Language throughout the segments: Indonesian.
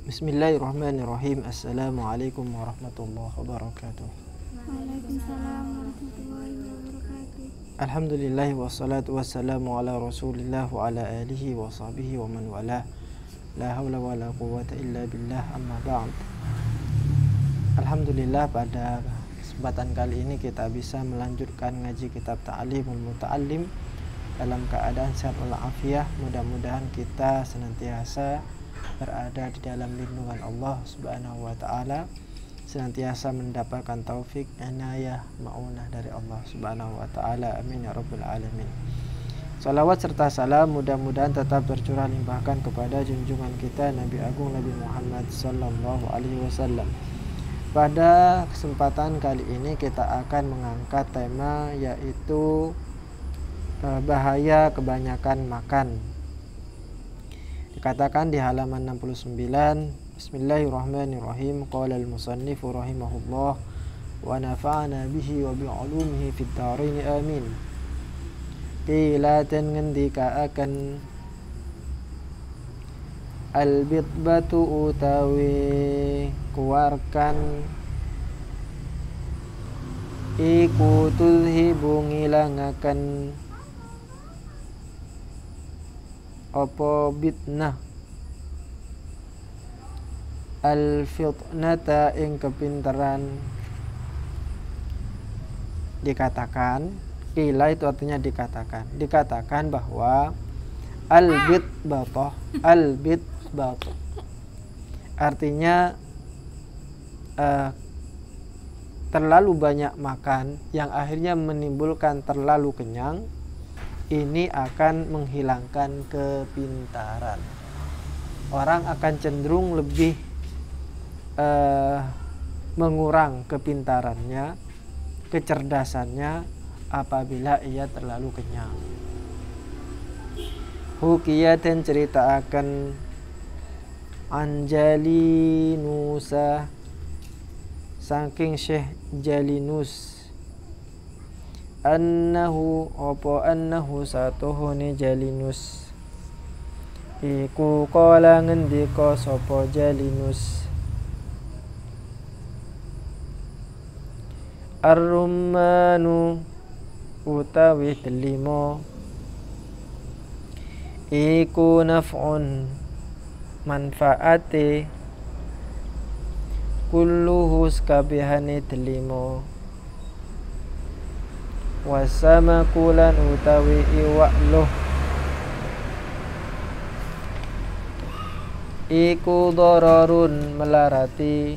Bismillahirrahmanirrahim. Assalamualaikum warahmatullahi wabarakatuh. Waalaikumsalam warahmatullahi wabarakatuh. Alhamdulillah wassalatu wassalamu ala rasulillah wa ala alihi wa sahbihi wa man wala. La hawla wa la quwwata illa billah, amma ba'd. Alhamdulillah, pada kesempatan kali ini kita bisa melanjutkan ngaji kitab Ta'limul Muta'allim dalam keadaan sehat walafiat. Mudah-mudahan kita senantiasa berada di dalam lindungan Allah Subhanahu wa taala, senantiasa mendapatkan taufik, inayah, maunah dari Allah Subhanahu wa taala. Amin ya rabbal alamin. Salawat serta salam mudah-mudahan tetap tercurah limpahkan kepada junjungan kita Nabi Agung Nabi Muhammad sallallahu alaihi wasallam. Pada kesempatan kali ini kita akan mengangkat tema yaitu bahaya kebanyakan makan. Dikatakan di halaman 69, Bismillahirrahmanirrahim. Qala al-musannif rahimahullah wa nafa'ana bihi wa bi'ulumihi fid dharain amin. Qila tan ngendika akan al-bitbatu utawi kuarkan iku tulhibu ngilangaken apa bitnah al-fitnata ing kepinteran. Dikatakan, ila itu artinya dikatakan bahwa al-bitbatoh artinya terlalu banyak makan yang akhirnya menimbulkan terlalu kenyang. Ini akan menghilangkan kepintaran. Orang akan cenderung lebih mengurang kepintarannya, kecerdasannya apabila ia terlalu kenyang. Hukiyatan cerita akan Anjalinusa saking Syekh Jalinus annahu satuhuni Jalinus iku qala ngendika sapa Jalinus ar-rummanu utawi delima iku naf'un manfaate kulluhu sakabehane delima wasama kulan utawi iwak loh iku dororun melarati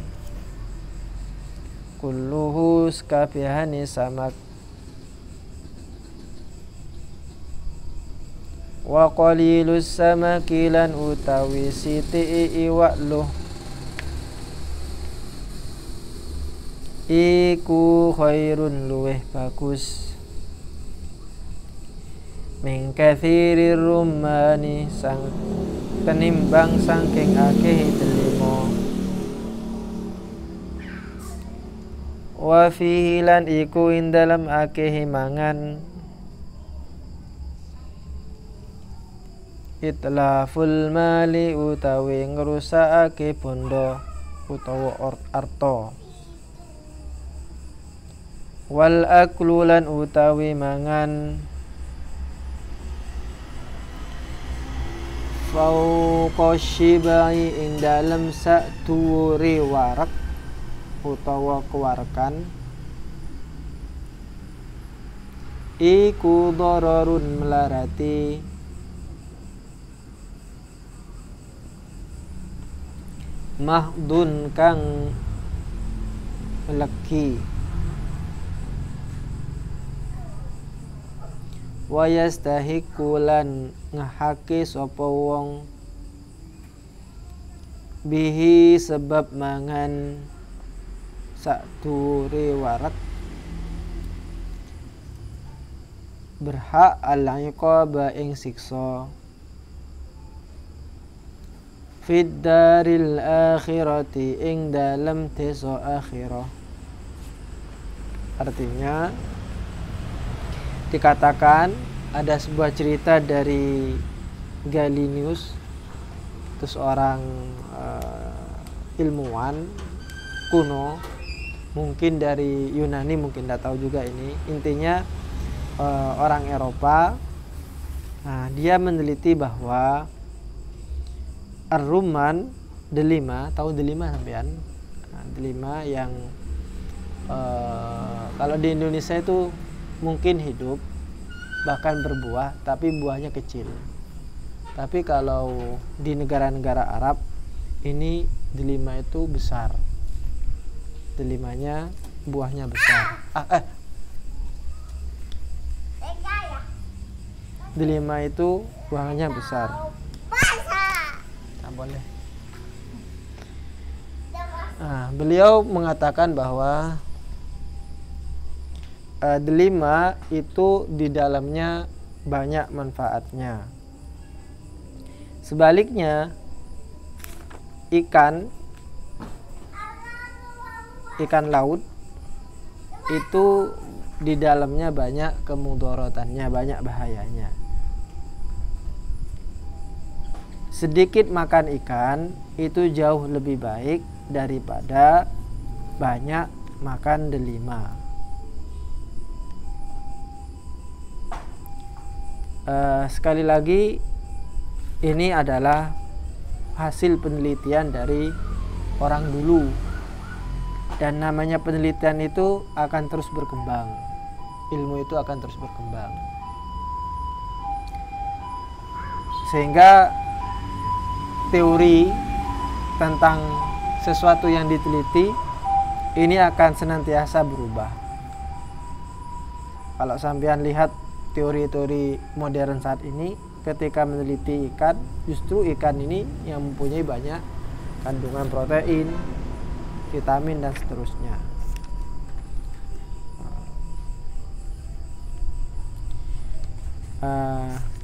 kulluhu sakabehane samak wa qalilus samakilan utawi siti iwak loh iku khairun luweh bagus min katsirir rumani sang tenimbang saking akeh delima wa fihi lan iku ing dalam akeh mangan itlaful mali utawi ngrusakake bondo utawa arta wal aklu lan utawi mangan fauqa syibai ing dalem sakduwure warak utawa kewarkan iku dororun melarati mahdun kang meleki wa yastahiqu lan ngahake sapa wong bihi sebab mangan sakdure warak berhak al-iqaba ing siksa fid daril akhirati ing dalam desa akhirah. Artinya dikatakan ada sebuah cerita dari Galinius, itu seorang ilmuwan kuno, mungkin dari Yunani, mungkin tidak tahu juga ini. Intinya orang Eropa, nah, dia meneliti bahwa ar-rumman, delima, tahu delima sampean? Nah, delima yang kalau di Indonesia itu mungkin hidup, bahkan berbuah, tapi buahnya kecil. Tapi kalau di negara-negara Arab ini delima itu besar, delimanya buahnya besar. Delima itu buahnya besar. Nah, boleh. Nah, beliau mengatakan bahwa delima itu di dalamnya banyak manfaatnya. Sebaliknya, ikan laut itu di dalamnya banyak kemudorotannya, banyak bahayanya. Sedikit makan ikan itu jauh lebih baik daripada banyak makan delima. Sekali lagi, ini adalah hasil penelitian dari orang dulu, dan namanya penelitian itu akan terus berkembang, ilmu itu akan terus berkembang, sehingga teori tentang sesuatu yang diteliti ini akan senantiasa berubah. Kalau sampean lihat teori-teori modern saat ini, ketika meneliti ikan, justru ikan ini yang mempunyai banyak kandungan protein, vitamin, dan seterusnya.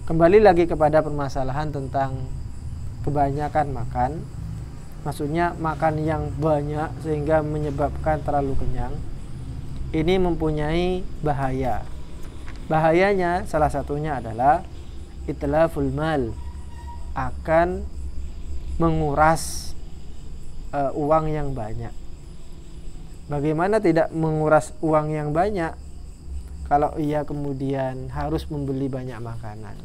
Kembali lagi kepada permasalahan tentang kebanyakan makan, maksudnya makan yang banyak sehingga menyebabkan terlalu kenyang. Ini mempunyai bahaya. Bahayanya salah satunya adalah itlaful mal, akan menguras uang yang banyak. Bagaimana tidak menguras uang yang banyak kalau ia kemudian harus membeli banyak makanan?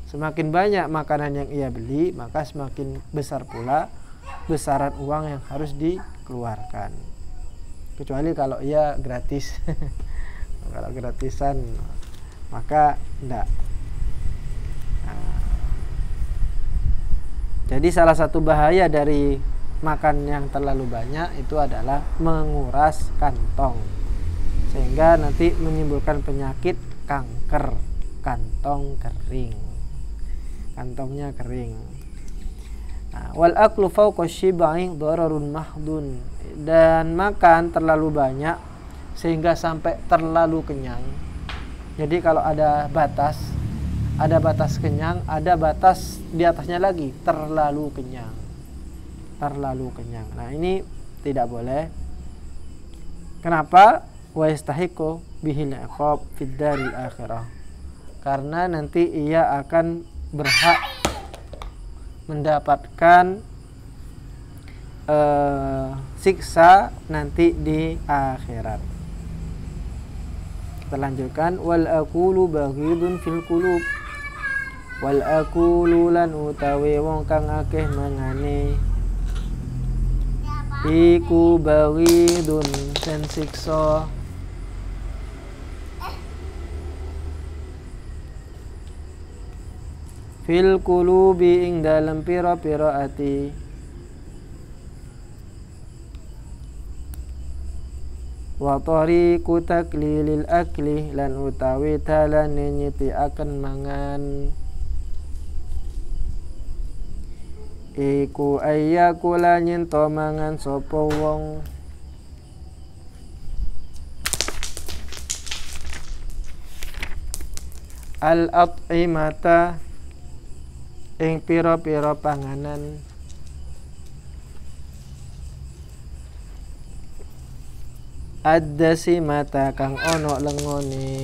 Semakin banyak makanan yang ia beli, maka semakin besar pula besaran uang yang harus dikeluarkan. Kecuali kalau ia gratis. Kalau gratisan maka enggak. Jadi salah satu bahaya dari makan yang terlalu banyak itu adalah menguras kantong, sehingga nanti menimbulkan penyakit kanker kantong kering, kantongnya kering. Wal aklu fawqa syib'i dararun mahdun, dan makan terlalu banyak sehingga sampai terlalu kenyang. Jadi kalau ada batas kenyang, ada batas di atasnya lagi, terlalu kenyang. Nah, ini tidak boleh. Kenapa? Wa yastahiqu bihil iqab fid daril akhirah. Karena nanti ia akan berhak mendapatkan siksa nanti di akhirat. Kita lanjutkan. Wal aqulu baghidun fil qulub. Wal aqulu lan utawi wong kang akeh mangane iku baghidun sen siksa fil qulubi ing dalem pira-pira ati. Wa tariqu taklilil akli lan utawi dalane nyitiaken mangan iku ayyakula nyento mangan sapa wong al at'imata ing pira-pira panganan ad-dasi mata kang ono lengone.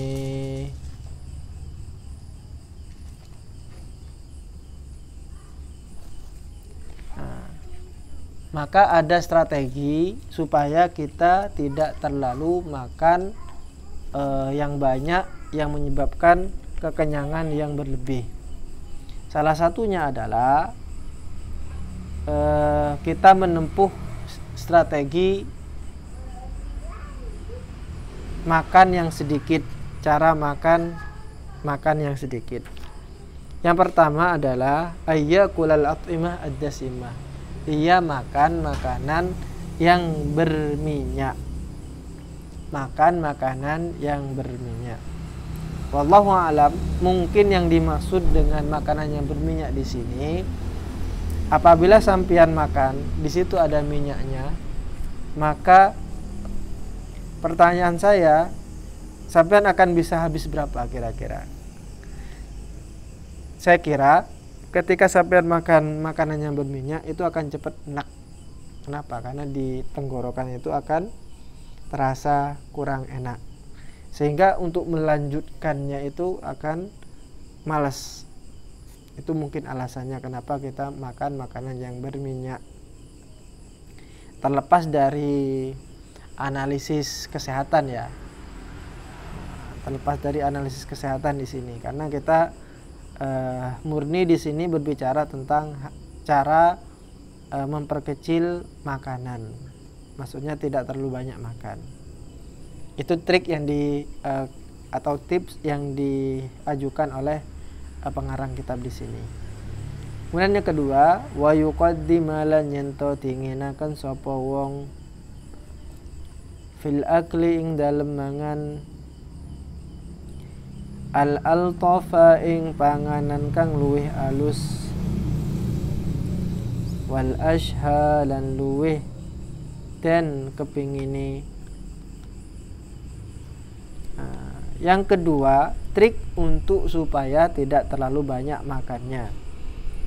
maka ada strategi supaya kita tidak terlalu makan yang banyak yang menyebabkan kekenyangan yang berlebih. Salah satunya adalah kita menempuh strategi makan yang sedikit, cara makan yang sedikit. Yang pertama adalah ayyakulal at'imah ad-dasimah. Ia makan makanan yang berminyak. Makan makanan yang berminyak. Wallahu a'lam, mungkin yang dimaksud dengan makanan yang berminyak di sini, apabila sampean makan di situ ada minyaknya, maka pertanyaan saya, sampean akan bisa habis berapa kira-kira? Saya kira ketika sampean makan makanan yang berminyak itu akan cepat enak. Kenapa? Karena di tenggorokan itu akan terasa kurang enak, sehingga untuk melanjutkannya itu akan malas. Itu mungkin alasannya kenapa kita makan makanan yang berminyak. Terlepas dari analisis kesehatan ya, terlepas dari analisis kesehatan di sini, karena kita murni di sini berbicara tentang cara memperkecil makanan. Maksudnya tidak terlalu banyak makan. Itu trik yang atau tips yang diajukan oleh pengarang kitab di sini. Kemudian yang kedua, wa yuqaddima lan yento tinginaken sapa wong fil akli ing dalem mangan al-altafa ing panganan kang luwih alus, wal ashha lan luwih dan kepingine. Yang kedua, trik untuk supaya tidak terlalu banyak makannya,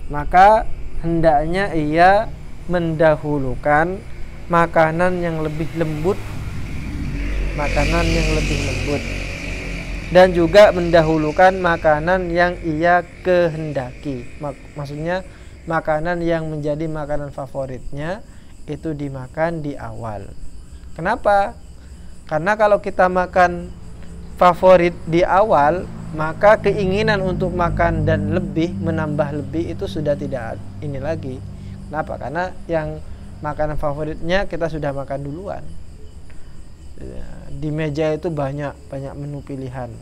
maka hendaknya ia mendahulukan makanan yang lebih lembut, dan juga mendahulukan makanan yang ia kehendaki. Maksudnya makanan yang menjadi makanan favoritnya itu dimakan di awal. Kenapa? Karena kalau kita makan favorit di awal, maka keinginan untuk makan dan menambah lebih itu sudah tidak ini lagi. Kenapa? Karena yang makanan favoritnya kita sudah makan duluan. Di meja itu banyak menu pilihan.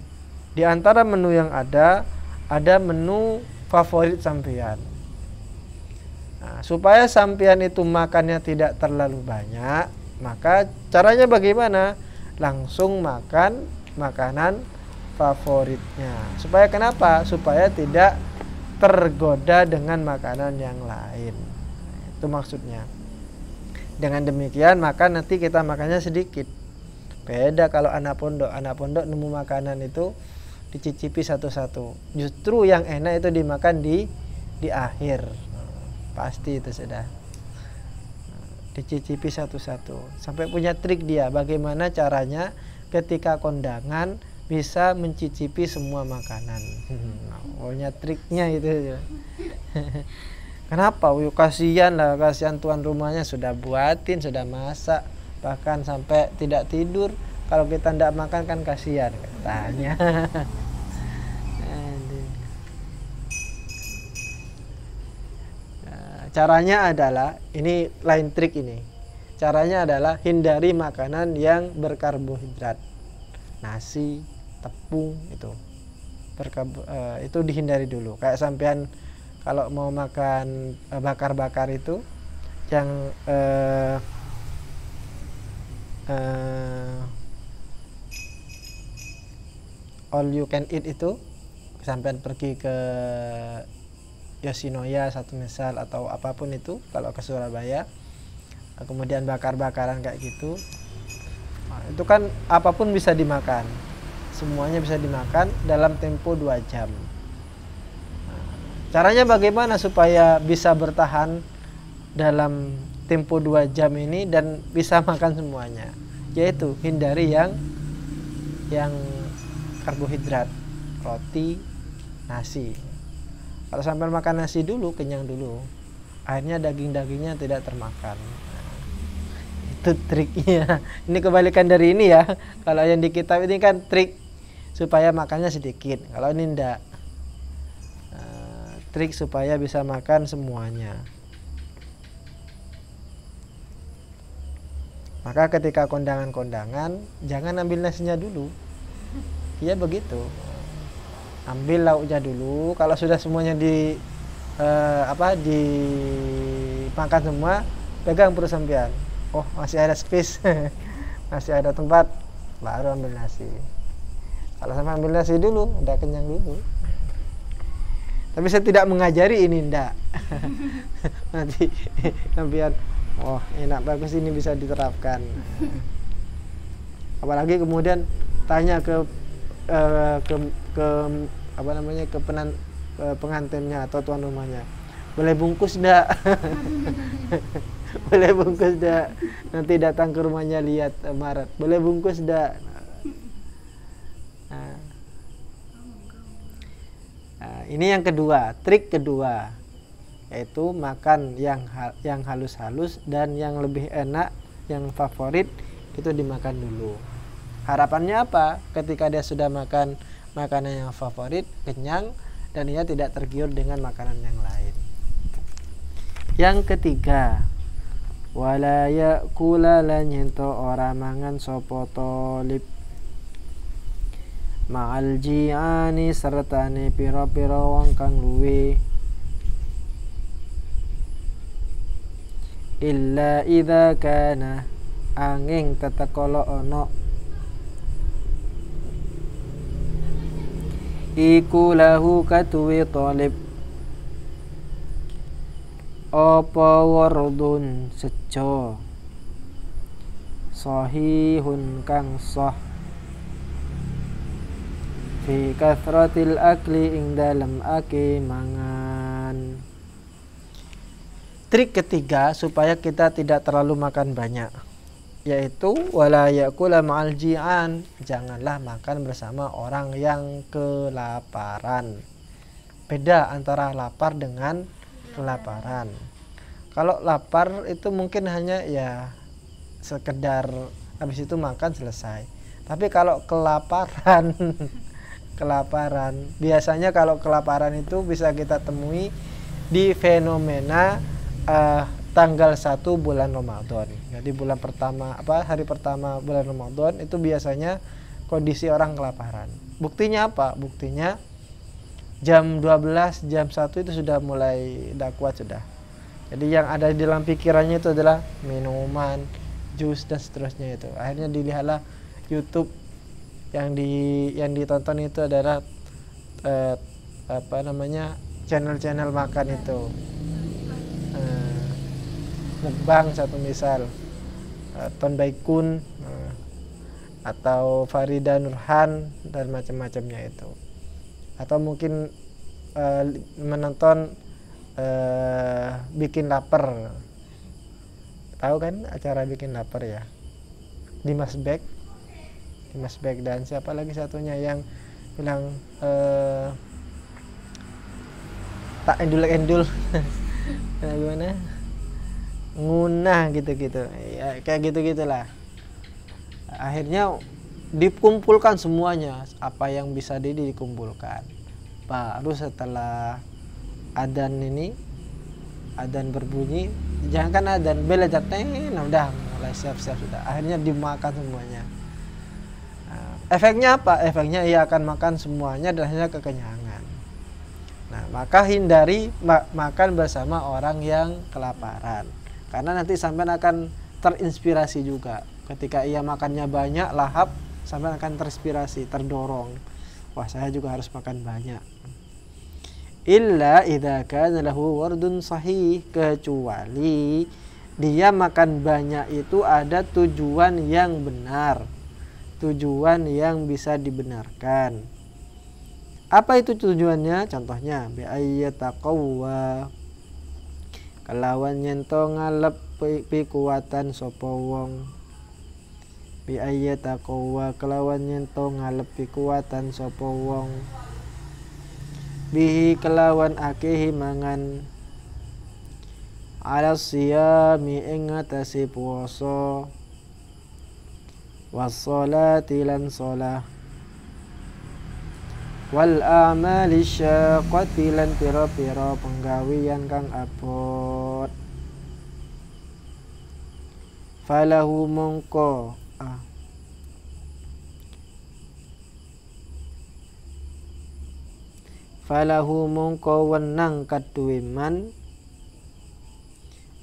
Di antara menu yang ada menu favorit sampean. Nah, supaya sampean itu makannya tidak terlalu banyak, maka caranya bagaimana? Langsung makan makanan favoritnya. Supaya kenapa? Supaya tidak tergoda dengan makanan yang lain. Itu maksudnya. Dengan demikian maka nanti kita makannya sedikit. Beda kalau anak pondok nemu makanan itu dicicipi satu-satu. Justru yang enak itu dimakan di akhir. Pasti itu sudah. Dicicipi satu-satu. Sampai punya trik dia bagaimana caranya ketika kondangan bisa mencicipi semua makanan. Punya triknya itu. Kenapa? Kasihan tuan rumahnya sudah buatin, sudah masak, bahkan sampai tidak tidur. Kalau kita tidak makan kan kasihan katanya. Caranya adalah, ini lain trik ini. Caranya adalah hindari makanan yang berkarbohidrat. Nasi, tepung itu dihindari dulu. Kayak sampean kalau mau makan bakar-bakar itu yang all you can eat itu, sampean pergi ke Yoshinoya satu misal atau apapun itu kalau ke Surabaya, kemudian bakar-bakaran kayak gitu, itu kan apapun bisa dimakan, semuanya bisa dimakan dalam tempo 2 jam. Caranya bagaimana supaya bisa bertahan dalam tempo 2 jam ini dan bisa makan semuanya? Yaitu hindari yang karbohidrat, roti, nasi. Kalau sampai makan nasi dulu, kenyang dulu. akhirnya daging-dagingnya tidak termakan. Nah, itu triknya. Ini kebalikan dari ini ya. Kalau yang di kitab ini kan trik supaya makannya sedikit, kalau ini enggak. Trik supaya bisa makan semuanya. Maka ketika kondangan-kondangan jangan ambil nasinya dulu. Iya begitu. Ambil lauknya dulu. Kalau sudah semuanya dimakan semua, pegang perut sampean. Oh, masih ada space. Masih ada tempat, baru ambil nasi. Kalau sampai ambil nasi dulu, udah kenyang dulu. Tapi saya tidak mengajari ini, ndak. Nanti sampean, oh enak bagus, ini bisa diterapkan. Apalagi kemudian tanya ke pengantinnya atau tuan rumahnya, boleh bungkus ndak? Boleh bungkus ndak? Nanti datang ke rumahnya lihat marah, boleh bungkus ndak? Nah, ini yang kedua, trik kedua, yaitu makan yang halus-halus dan yang lebih enak, yang favorit itu dimakan dulu. Harapannya apa? Ketika dia sudah makan makanan yang favorit, kenyang, dan ia tidak tergiur dengan makanan yang lain. Yang ketiga, wala yakula lan yento ora mangan sapa talib ma'al ji'ani sertane pira-pira wong kang luwe illa idza kana angin tatakala ana iku lahu katuwe talib apa wardun sejo sahihun kang sah fi kathratil akli ing dalam ake mangan. Trik ketiga supaya kita tidak terlalu makan banyak, yaitu wala yakula ma'al ji'an, janganlah makan bersama orang yang kelaparan. Beda antara lapar dengan kelaparan. Kalau lapar itu mungkin hanya ya sekedar habis itu makan selesai. Tapi kalau kelaparan biasanya kalau kelaparan itu bisa kita temui di fenomena tanggal 1 bulan Ramadan. Jadi hari pertama bulan Ramadan itu biasanya kondisi orang kelaparan. Buktinya apa? Buktinya jam 12, jam 1 itu sudah mulai tidak kuat sudah. Jadi yang ada di dalam pikirannya itu adalah minuman, jus dan seterusnya itu. Akhirnya dilihatlah YouTube yang ditonton itu adalah channel-channel makan itu, mukbang satu misal, Ton Baikun atau Farida Nurhan dan macam-macamnya itu, atau mungkin menonton bikin lapar. Tahu kan acara bikin lapar ya, Dimas Beck dan siapa lagi satunya yang bilang tak endul gimana ngunah gitu-gitu ya, kayak gitu-gitulah. Akhirnya dikumpulkan semuanya apa yang bisa dikumpulkan, baru setelah adzan berbunyi, jangan kan adzan bel jateng, udah mulai siap-siap sudah, akhirnya dimakan semuanya. Efeknya apa? Efeknya ia akan makan semuanya dan hanya kekenyangan. Nah, maka hindari makan bersama orang yang kelaparan, karena nanti sampai akan terinspirasi juga. Ketika ia makannya banyak, lahap, sampai akan terinspirasi, terdorong. Wah, saya juga harus makan banyak. Illa idza kana lahu wardun sahih, kecuali dia makan banyak itu ada tujuan yang benar, tujuan yang bisa dibenarkan. Apa itu tujuannya? Contohnya bi ayyataqawwa, kelawan nyento ngalep pikuatan sapa wong. Bi ayyataqawwa, kelawan nyento ngalep pikuatan sapa wong. Bihi kelawan akehi mangan ala siyami ing ngatasi puasa, wassalati lan shalah, wal a'mali syaqqati lan pira-pira penggawean kang abot. Falahu mongko falahu mongko wenang kaduwe man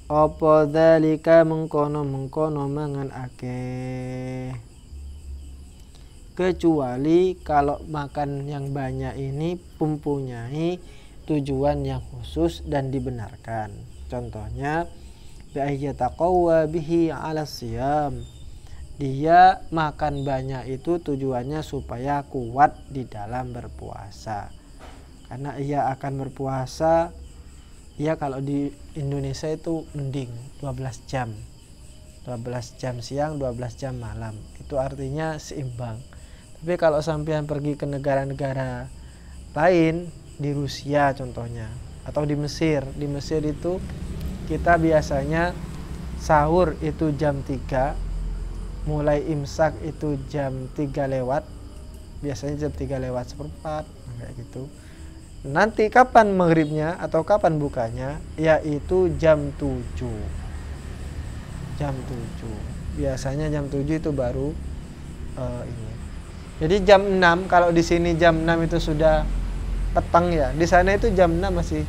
apa dzalika mengkono mangan akeh, kecuali kalau makan yang banyak ini mempunyai tujuan yang khusus dan dibenarkan. Contohnya bi'ayyataqawwa bihi 'ala siyam, dia makan banyak itu tujuannya supaya kuat di dalam berpuasa. Karena ia akan berpuasa, ya kalau di Indonesia itu mending 12 jam 12 jam siang, 12 jam malam, itu artinya seimbang. Tapi kalau sampean pergi ke negara-negara lain, di Rusia contohnya, atau di Mesir itu kita biasanya sahur itu jam 3, mulai imsak itu jam 3 lewat, biasanya jam 3 lewat seperempat, kayak gitu. Nanti kapan maghribnya atau kapan bukanya, yaitu jam 7. Jam 7. Biasanya jam 7 itu baru ini. Jadi jam 6, kalau di sini jam 6 itu sudah petang ya. Di sana itu jam 6 masih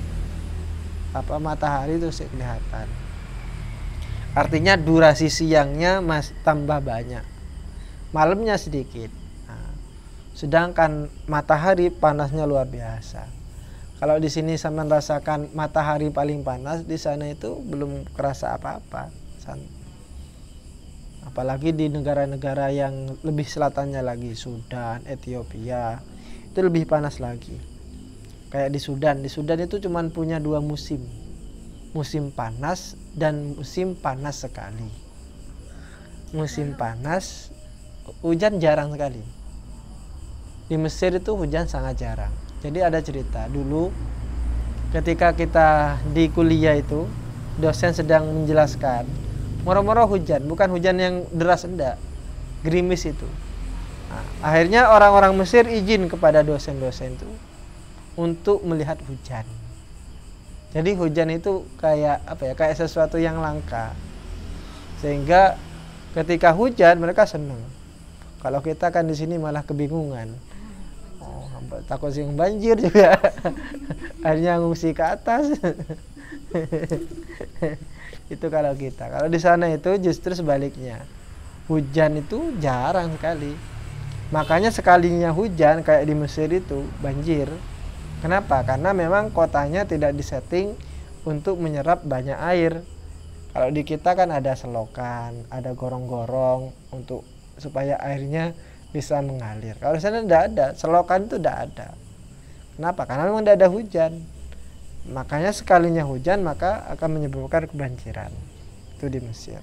matahari itu masih kelihatan. Artinya durasi siangnya masih tambah banyak. Malamnya sedikit. Nah, sedangkan matahari panasnya luar biasa. Kalau di sini sama merasakan matahari paling panas, di sana itu belum kerasa apa-apa. Apalagi di negara-negara yang lebih selatannya lagi, Sudan, Ethiopia, itu lebih panas lagi. Kayak di Sudan itu cuma punya 2 musim. Musim panas dan musim panas sekali. Musim panas, hujan jarang sekali. Di Mesir itu hujan sangat jarang. Jadi ada cerita dulu ketika kita di kuliah itu, dosen sedang menjelaskan, moro-moro hujan, bukan hujan yang deras, enggak, gerimis itu. Nah, akhirnya orang-orang Mesir izin kepada dosen-dosen itu untuk melihat hujan. Jadi hujan itu kayak kayak sesuatu yang langka. Sehingga ketika hujan mereka senang. Kalau kita kan di sini malah kebingungan. Takut sing banjir juga. Akhirnya ngungsi ke atas. Itu kalau kita. Kalau di sana itu justru sebaliknya. Hujan itu jarang sekali. Makanya sekalinya hujan kayak di Mesir itu banjir. Kenapa? Karena memang kotanya tidak disetting untuk menyerap banyak air. Kalau di kita kan ada selokan, ada gorong-gorong untuk supaya airnya bisa mengalir. Kalau di sana tidak ada, selokan itu tidak ada. Kenapa? Karena memang tidak ada hujan. Makanya sekalinya hujan maka akan menyebabkan kebanjiran. Itu di Mesir.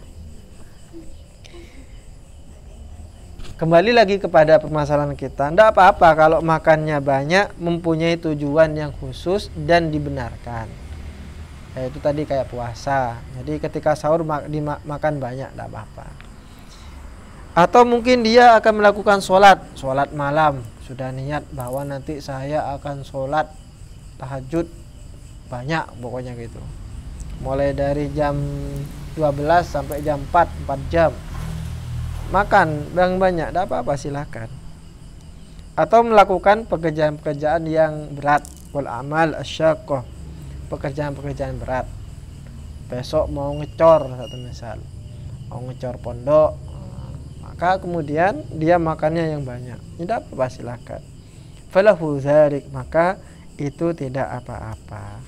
Kembali lagi kepada permasalahan kita. Tidak apa-apa kalau makannya banyak, mempunyai tujuan yang khusus dan dibenarkan. Yaitu tadi kayak puasa. Jadi ketika sahur makan banyak, tidak apa-apa. Atau mungkin dia akan melakukan sholat malam. Sudah niat bahwa nanti saya akan sholat tahajud banyak, pokoknya gitu. Mulai dari jam 12 sampai jam 4 jam. Makan banyak, tidak apa-apa, silakan. Atau melakukan pekerjaan-pekerjaan yang berat, wal amal asyaqqah, pekerjaan-pekerjaan berat. Besok mau ngecor, satu misal, mau ngecor pondok, maka kemudian dia makannya yang banyak, tidak apa-apa, silakan. Falahu dzalik, maka itu tidak apa-apa.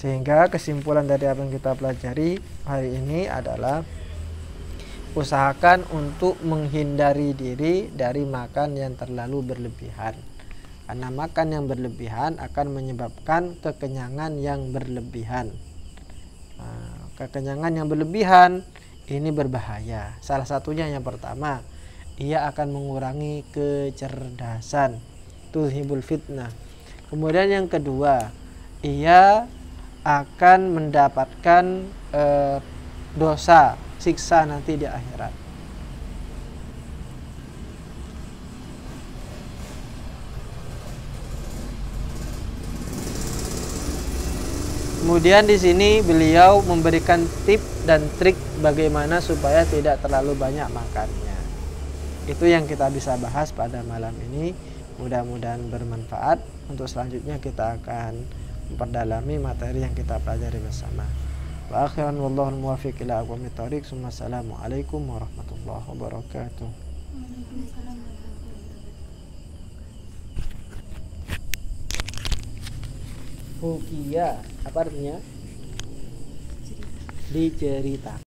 Sehingga kesimpulan dari apa yang kita pelajari hari ini adalah usahakan untuk menghindari diri dari makan yang terlalu berlebihan. Karena makan yang berlebihan akan menyebabkan kekenyangan yang berlebihan. Nah, kekenyangan yang berlebihan ini berbahaya. Salah satunya yang pertama, ia akan mengurangi kecerdasan, tulhibul fitnah. Kemudian yang kedua, ia akan mendapatkan dosa, siksa nanti di akhirat. Kemudian di sini beliau memberikan tip dan trik bagaimana supaya tidak terlalu banyak makannya. Itu yang kita bisa bahas pada malam ini. Mudah-mudahan bermanfaat. Untuk selanjutnya kita akan memperdalami materi yang kita pelajari bersama. Wa akhiran wallahul muwaffiq ila aqwamit thoriq. Assalamualaikum warahmatullahi wabarakatuh. Hukia, apa artinya? Dicerita.